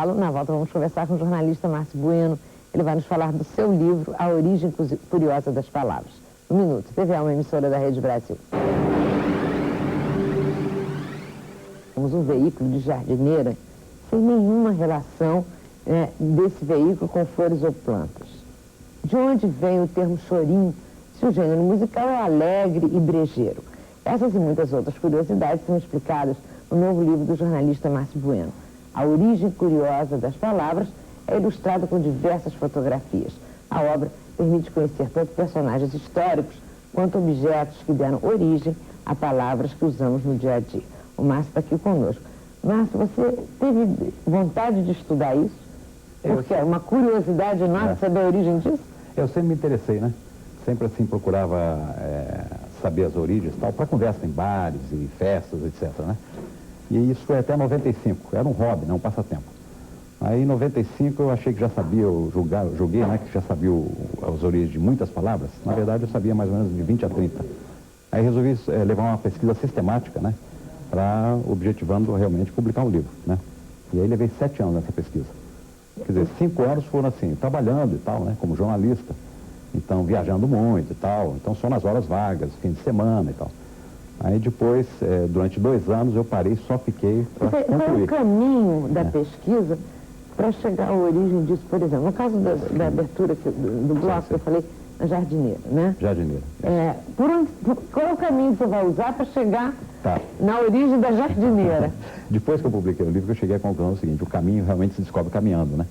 Na volta vamos conversar com o jornalista Márcio Bueno. Ele vai nos falar do seu livro, A Origem Curiosa das Palavras. Um minuto. TV é uma emissora da Rede Brasil. Temos um veículo de jardineira sem nenhuma relação desse veículo com flores ou plantas. De onde vem o termo chorinho, se o gênero musical é alegre e brejeiro? Essas e muitas outras curiosidades são explicadas no novo livro do jornalista Márcio Bueno. A Origem Curiosa das Palavras é ilustrada com diversas fotografias. A obra permite conhecer tanto personagens históricos quanto objetos que deram origem a palavras que usamos no dia a dia. O Márcio está aqui conosco. Márcio, você teve vontade de estudar isso? Porque é uma curiosidade nossa saber a origem disso? Eu sempre me interessei, né? Sempre assim procurava saber as origens, tal, para conversa em bares e festas, etc, né? E isso foi até 95, era um hobby, não um passatempo. Aí em 95 eu achei que já sabia, eu julguei, né, que já sabia as origens de muitas palavras. Na verdade eu sabia mais ou menos de 20 a 30. Aí resolvi levar uma pesquisa sistemática, né, para objetivando realmente publicar um livro, né. E aí levei 7 anos nessa pesquisa. Quer dizer, 5 anos foram assim, trabalhando e tal, né, como jornalista. Então viajando muito e tal, então só nas horas vagas, fim de semana e tal. Aí depois, durante 2 anos, eu parei, só fiquei para concluir. Qual é o caminho da pesquisa para chegar à origem disso, por exemplo? No caso da abertura do bloco que eu falei, a jardineira, né? Jardineira. Qual é o caminho que você vai usar para chegar na origem da jardineira? Depois que eu publiquei o livro, eu cheguei à conclusão seguinte: o caminho realmente se descobre caminhando, né?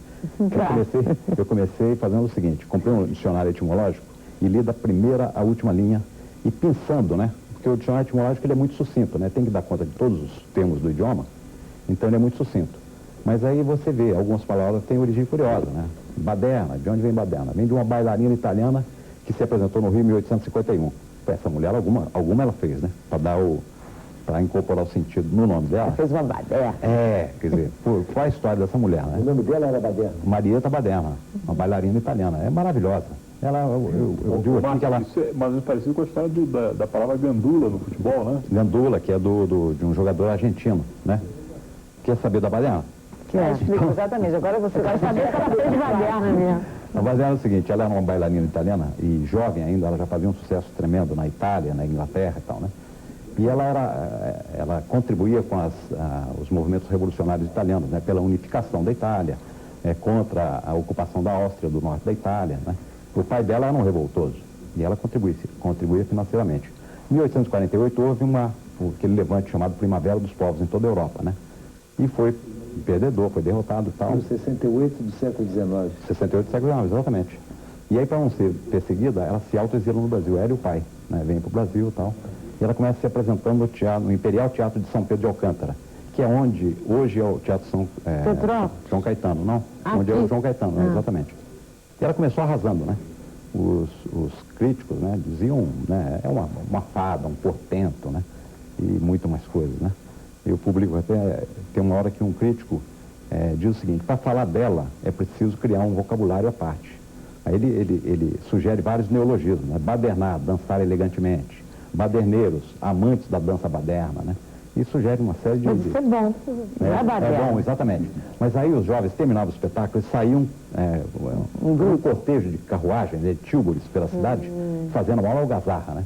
Eu comecei fazendo o seguinte: comprei um dicionário etimológico e li da primeira à última linha e pensando, né? Porque o dicionário etimológico ele é muito sucinto, né? Tem que dar conta de todos os termos do idioma, então ele é muito sucinto. Mas aí você vê, algumas palavras têm origem curiosa, né? Baderna, de onde vem baderna? Vem de uma bailarina italiana que se apresentou no Rio em 1851. Essa mulher, alguma ela fez, né? Para incorporar o sentido no nome dela. Ela fez uma baderna. Quer dizer, qual a história dessa mulher, né? O nome dela era Baderna? Marieta Baderna, uma bailarina italiana. É maravilhosa. Eu digo aqui que ela... Isso é mais ou menos parecido com a história da palavra gandula no futebol, né? Gandula, que é de um jogador argentino, né? Quer saber da Baderna? Explica exatamente. Agora você vai saber que ela fez baderna mesmo. A Baderna é o seguinte: ela era uma bailarina italiana e jovem ainda, ela já fazia um sucesso tremendo na Itália, na Inglaterra e tal, né? E ela contribuía com os movimentos revolucionários italianos, né? Pela unificação da Itália, contra a ocupação da Áustria do norte da Itália, né? O pai dela era um revoltoso e ela contribuía financeiramente. Em 1848 houve aquele levante chamado Primavera dos Povos em toda a Europa, né? E foi perdedor, foi derrotado e tal. No 68 do século XIX. 68 do século XIX, exatamente. E aí, para não ser perseguida, ela se autoexila no Brasil, ela e o pai, né? Vem para o Brasil e tal. E ela começa se apresentando no Imperial Teatro de São Pedro de Alcântara, que é onde hoje é o Teatro São Caetano, não? Onde é o João Caetano, né? Exatamente. E ela começou arrasando, né? Os críticos, né, diziam, né, é uma fada, um portento, né? E muito mais coisas, né? E o público até tem uma hora que um crítico diz o seguinte: para falar dela é preciso criar um vocabulário à parte. Aí ele sugere vários neologismos, né? Badernar, dançar elegantemente. Baderneiros, amantes da dança baderna, né? E sugere uma série de... Mas isso é bom, não é baderna. É bom, exatamente. Mas aí os jovens terminavam o espetáculo e saíam um cortejo de carruagem, de tílburis pela cidade, fazendo uma algazarra, né?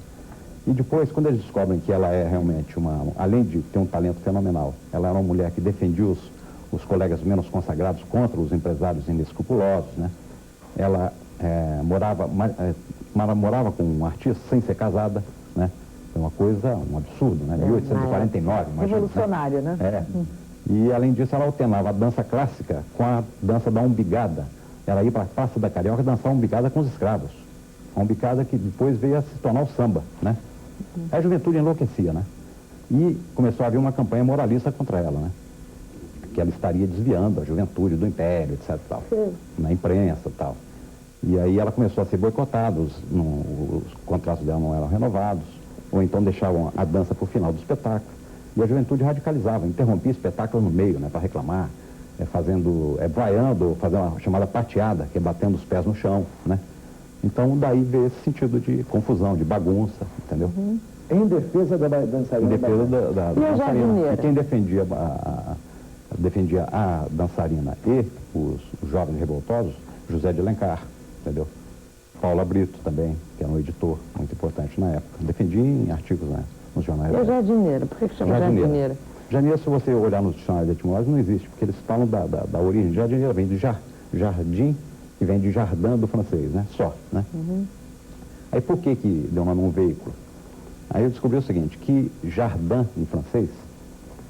E depois, quando eles descobrem que ela é realmente além de ter um talento fenomenal, ela era uma mulher que defendia os colegas menos consagrados contra os empresários inescrupulosos, né? Ela morava com um artista sem ser casada, né? É uma coisa, um absurdo, né? 1849, imagina. Revolucionário, né? E além disso, ela alternava a dança clássica com a dança da umbigada. Ela ia para a Praça da Carioca dançar umbigada com os escravos. A umbigada que depois veio a se tornar o samba, né? A juventude enlouquecia, né? E começou a haver uma campanha moralista contra ela, né? Que ela estaria desviando a juventude do império, etc. Tal, na imprensa e tal. E aí ela começou a ser boicotada, os contratos dela não eram renovados, ou então deixavam a dança para o final do espetáculo. E a juventude radicalizava, interrompia o espetáculo no meio, né, para reclamar, vaiando, fazendo uma chamada pateada, que é batendo os pés no chão, né? Então daí veio esse sentido de confusão, de bagunça, entendeu? Em defesa da dançarina. Em defesa da E a jardineira? E quem defendia defendia a dançarina e os jovens revoltosos, José de Alencar, entendeu? Paula Brito também, que era um editor muito importante na época. Defendia em artigos, né, nos jornais. E a jardineira? Por que chama jardineira? Jardineira, se você olhar nos dicionários etimológicos, não existe, porque eles falam da origem. Jardineira vem de jardim, e vem de jardin do francês, né? Só, né? Aí por que deu nome a um veículo? Aí eu descobri o seguinte, que jardim em francês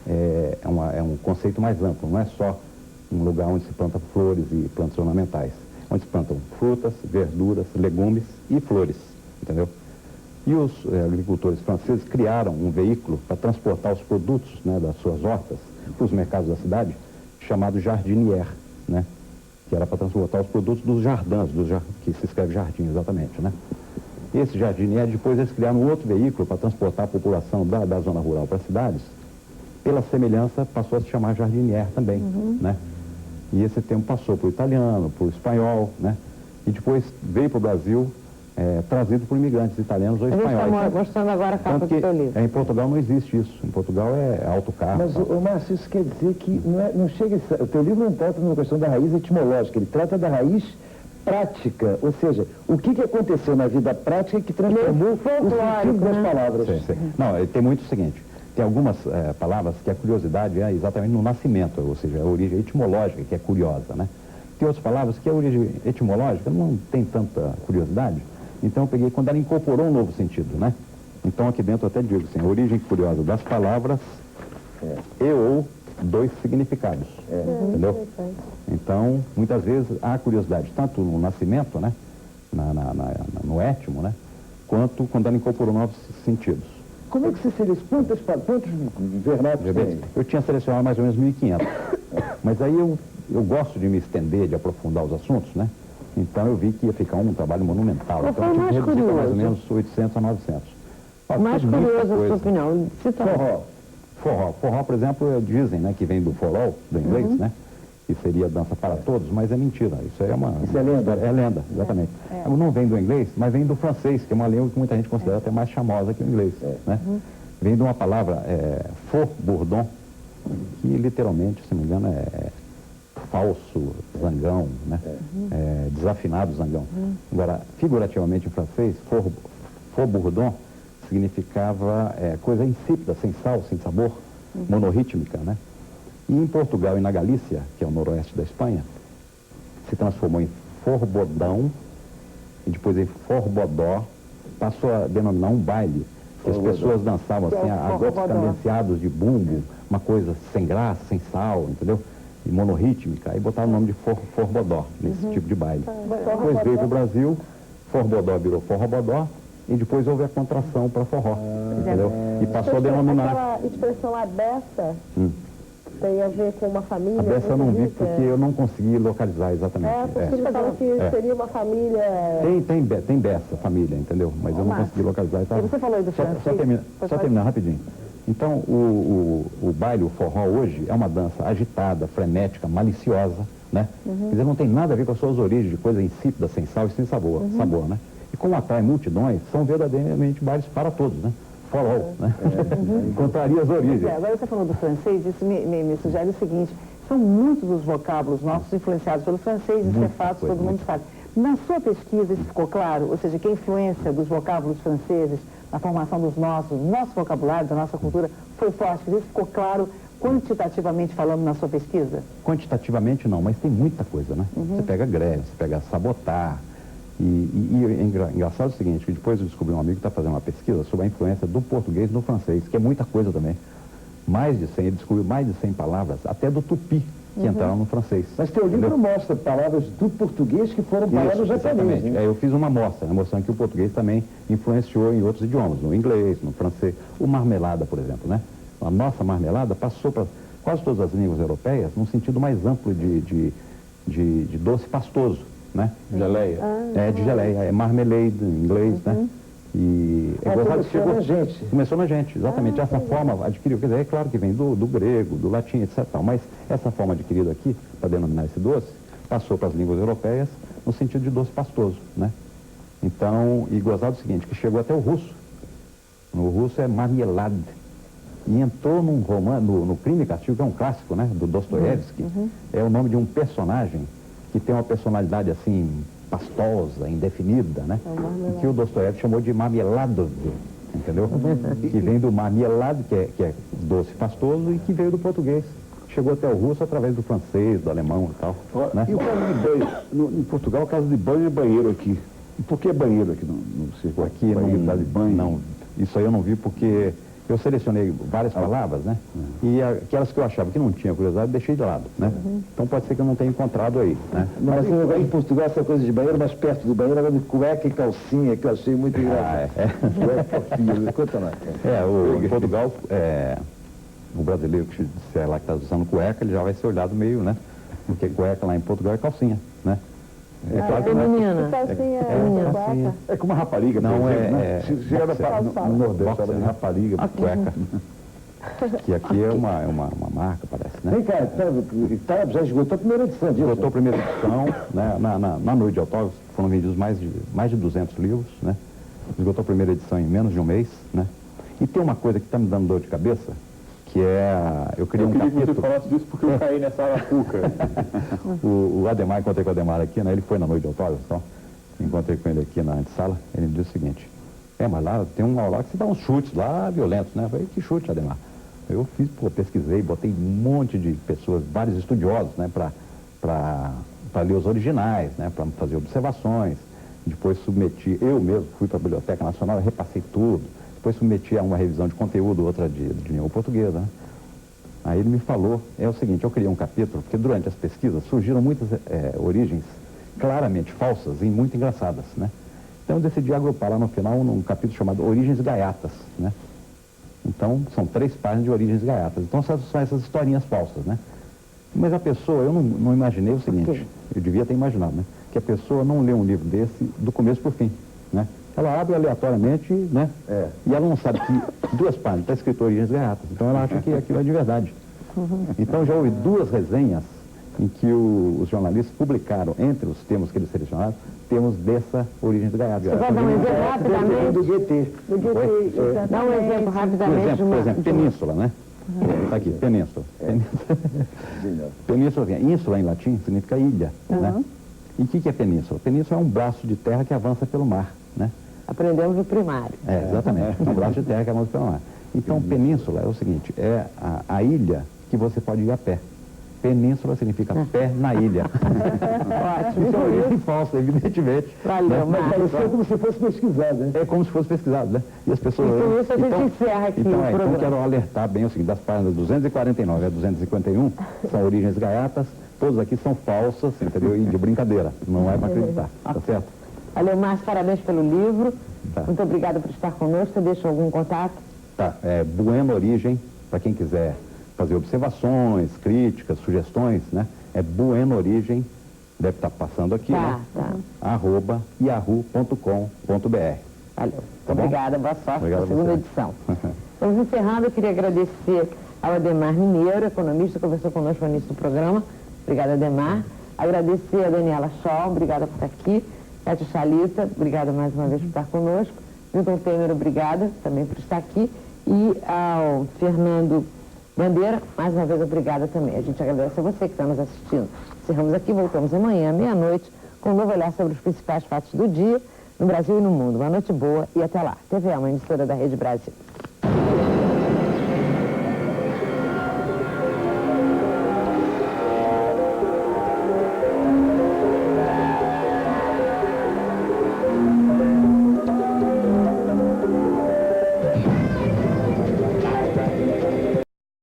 é um conceito mais amplo, não é só um lugar onde se planta flores e plantas ornamentais, onde se plantam frutas, verduras, legumes e flores, entendeu? E os agricultores franceses criaram um veículo para transportar os produtos, né, das suas hortas para os mercados da cidade, chamado jardinière, né? Que era para transportar os produtos dos jardins, que se escreve jardim exatamente, né? Esse jardinière, depois eles criaram um outro veículo para transportar a população da zona rural para as cidades. Pela semelhança, passou a se chamar jardinière também, né? E esse termo passou para o italiano, para o espanhol, né? E depois veio para o Brasil, trazido por imigrantes italianos ou espanhóis. A gente está mostrando agora a capa do teu livro. Em Portugal não existe isso. Em Portugal é autocarro. Mas, Márcio, isso quer dizer que não chega... O teu livro não trata numa questão da raiz etimológica, ele trata da raiz prática. Ou seja, o que aconteceu na vida prática que transformou o sentido das palavras. Sim. Não, tem muito o seguinte. Tem algumas palavras que a curiosidade é exatamente no nascimento, ou seja, a origem etimológica que é curiosa, né? Tem outras palavras que a origem etimológica não tem tanta curiosidade. Então eu peguei quando ela incorporou um novo sentido, né? Então aqui dentro eu até digo assim, a origem curiosa das palavras e ou dois significados, entendeu? Então, muitas vezes há curiosidade, tanto no nascimento, né? No étimo, né? Quanto quando ela incorporou novos sentidos. Como é que você seleciona? Quantos vernáculos tem? Eu tinha selecionado mais ou menos 1.500. Mas aí eu gosto de me estender, de aprofundar os assuntos, né? Então eu vi que ia ficar um trabalho monumental. Qual Então foi eu o tive que mais reduzir para mais ou curioso? menos 800 a 900. O mais curioso, a sua opinião. Forró. Forró, por exemplo, dizem, né, que vem do forró, do inglês, né? Que seria dança para todos, mas é mentira. Isso é Isso é lenda? É lenda, exatamente. Não vem do inglês, mas vem do francês, que é uma língua que muita gente considera até mais famosa que o inglês, né? Vem de uma palavra, faux bourdon, que literalmente, se não me engano, é falso zangão, né? Desafinado zangão. Agora, figurativamente em francês, faux bourdon significava coisa insípida, sem sal, sem sabor, monorrítmica, né? E em Portugal e na Galícia, que é o noroeste da Espanha, se transformou em forbodão e depois em forbodó, passou a denominar um baile, que as pessoas dançavam assim, a golpes cadenciados de bumbo, uma coisa sem graça, sem sal, entendeu? E monorrítmica, aí botaram o nome de forbodó, nesse tipo de baile. Depois veio para o Brasil, forbodó virou forrobodó, e depois houve a contração para forró, entendeu? E passou a denominar... Aquela expressão abessa tem a ver com uma família? A dessa eu não vi rica. porque eu não consegui localizar exatamente. Porque você falou que seria uma família... Tem dessa família, entendeu? Mas eu não consegui localizar. E você falou aí do francês. Só terminar rapidinho. Então, o baile, o forró hoje, é uma dança agitada, frenética, maliciosa, né? Quer dizer, não tem nada a ver com as suas origens de coisa insípida, sem sal e sem sabor, né? E como atrai multidões, são verdadeiramente bailes para todos, né? For all, né? Encontraria as origens. Agora você falou do francês, isso me sugere o seguinte, são muitos os vocábulos nossos influenciados pelo francês, isso é fato, todo mundo sabe. Na sua pesquisa isso ficou claro? Ou seja, que a influência dos vocábulos franceses na formação do nosso vocabulário, da nossa cultura, foi forte? Isso ficou claro quantitativamente falando na sua pesquisa? Quantitativamente não, mas tem muita coisa, né? Você pega greve, você pega sabotar. E é engraçado o seguinte, que depois eu descobri um amigo que está fazendo uma pesquisa sobre a influência do português no francês, que é muita coisa também. Ele descobriu mais de 100 palavras, até do tupi, que entraram no francês. Mas teu livro mostra palavras do português que foram palavras japonesas. Eu fiz uma amostra, mostrando que o português também influenciou em outros idiomas, no inglês, no francês. O marmelada, por exemplo, né? A nossa marmelada passou para quase todas as línguas europeias num sentido mais amplo de doce pastoso, né? Geleia. De geleia, é marmalade em inglês, né? E começou na gente. Começou na gente, exatamente. Essa forma adquiriu, quer dizer, é claro que vem do grego, do latim, etc. Mas essa forma adquirida aqui, para denominar esse doce, passou para as línguas europeias no sentido de doce pastoso, né? Então, e gozado o seguinte, que chegou até o russo. No russo é marmelade, e entrou num romance, no Crime e Castigo, que é um clássico, né, do Dostoiévski. É o nome de um personagem que tem uma personalidade assim, pastosa, indefinida, né? Que o Dostoiévski chamou de Marmeladov, entendeu? Que vem do marmelado, que é doce pastoso, e que veio do português. Chegou até o russo através do francês, do alemão e tal. Né? E o caso de banho? Em Portugal, o caso de banho é banheiro aqui. E por que banheiro aqui no circo? Aqui banheiro, não, de banho? não, isso aí eu não vi porque eu selecionei várias palavras, né? E aquelas que eu achava que não tinha curiosidade, deixei de lado, né? Então pode ser que eu não tenha encontrado aí, né? Mas esse negócio em Portugal, essa coisa de banheiro, mas perto do banheiro, agora de cueca e calcinha, que eu achei muito engraçado. Cueca, filho, conta mais. Em Portugal, o brasileiro que disser lá que está usando cueca, ele já vai ser olhado meio, né? Porque cueca lá em Portugal é calcinha, né? É claro que Menina. Calcinha, calcinha. É como uma rapariga, por Não, exemplo, né? Se chega no Nordeste, fala de rapariga, cueca. Que aqui é uma marca, parece, né? Vem cá, já esgotou a primeira edição disso. Esgotou a primeira edição, né? Na noite de autógrafos foram vendidos mais de 200 livros, né? Esgotou a primeira edição em menos de um mês, né? E tem uma coisa que está me dando dor de cabeça, que é... Eu criei um queria capítulo... que você falasse disso porque eu caí nessa arapuca. o Ademar, encontrei com o Ademar aqui, né? Ele foi na noite de autógrafos, então, encontrei com ele aqui na antessala, ele me disse o seguinte: mas lá tem um lá que você dá uns chutes lá violentos, né? Eu falei, que chute, Ademar? Eu pesquisei, botei um monte de pessoas, vários estudiosos, né? Para ler os originais, né? Para fazer observações. Depois submeti, eu mesmo fui para a Biblioteca Nacional, repassei tudo. Depois submeti a uma revisão de conteúdo, outra de língua portuguesa, né? Aí ele me falou, é o seguinte, eu criei um capítulo, porque durante as pesquisas surgiram muitas origens claramente falsas e muito engraçadas, né? Então eu decidi agrupar lá no final num capítulo chamado Origens Gaiatas, né? Então são 3 páginas de origens gaiatas. Então são essas historinhas falsas, né? Mas a pessoa, eu não imaginei o seguinte, eu devia ter imaginado, né? Que a pessoa não lê um livro desse do começo para o fim, né? Ela abre aleatoriamente, né? E ela não sabe que 2 páginas está escrito Origens Gaiatas. Então ela acha que aquilo é de verdade. Então já houve 2 resenhas em que os jornalistas publicaram, entre os termos que eles selecionaram, termos dessa Origens Gaiatas. Você pode dar um exemplo rapidamente? Do GT. Dá um exemplo rapidamente. Por exemplo, península, né? Está aqui, península. Península, assim, ínsula em latim significa ilha, né? E o que é península? Península é um braço de terra que avança pelo mar, né? Aprendemos no primário. Exatamente. É um braço de terra que avança pelo mar. Então, península é o seguinte, é a ilha que você pode ir a pé. Península significa pé na ilha. Ótimo. Isso é origem falsa, evidentemente. Valeu, Mas Marcos. pareceu como se fosse pesquisado, né? É como se fosse pesquisado, né? E as pessoas... E com isso a gente encerra aqui o então programa. quero alertar bem o seguinte, das páginas 249 a 251, são origens gaiatas, todas aqui são falsas, entendeu? E de brincadeira, não é para acreditar, tá certo? Valeu, Márcio, parabéns pelo livro. Tá. Muito obrigada por estar conosco. Você deixa algum contato? Tá, Bueno Origem, para quem quiser fazer observações, críticas, sugestões, né? É Bueno Origem, deve estar passando aqui, né? @ yahoo.com.br. Valeu. Tá bom? Obrigada, boa sorte Obrigado na a segunda você. edição. Estamos encerrando, eu queria agradecer ao Ademar Mineiro, economista, que conversou conosco no início do programa. Obrigada, Ademar. Agradecer a Daniela Scholl, obrigada por estar aqui. Cátia Chalita, obrigada mais uma vez por estar conosco. Milton Temer, obrigada também por estar aqui. E ao Fernando Bandeira, mais uma vez obrigada também. A gente agradece a você que está nos assistindo. Encerramos aqui, voltamos amanhã, meia-noite, com um novo olhar sobre os principais fatos do dia, no Brasil e no mundo. Uma noite boa e até lá. TVA, uma emissora da Rede Brasil.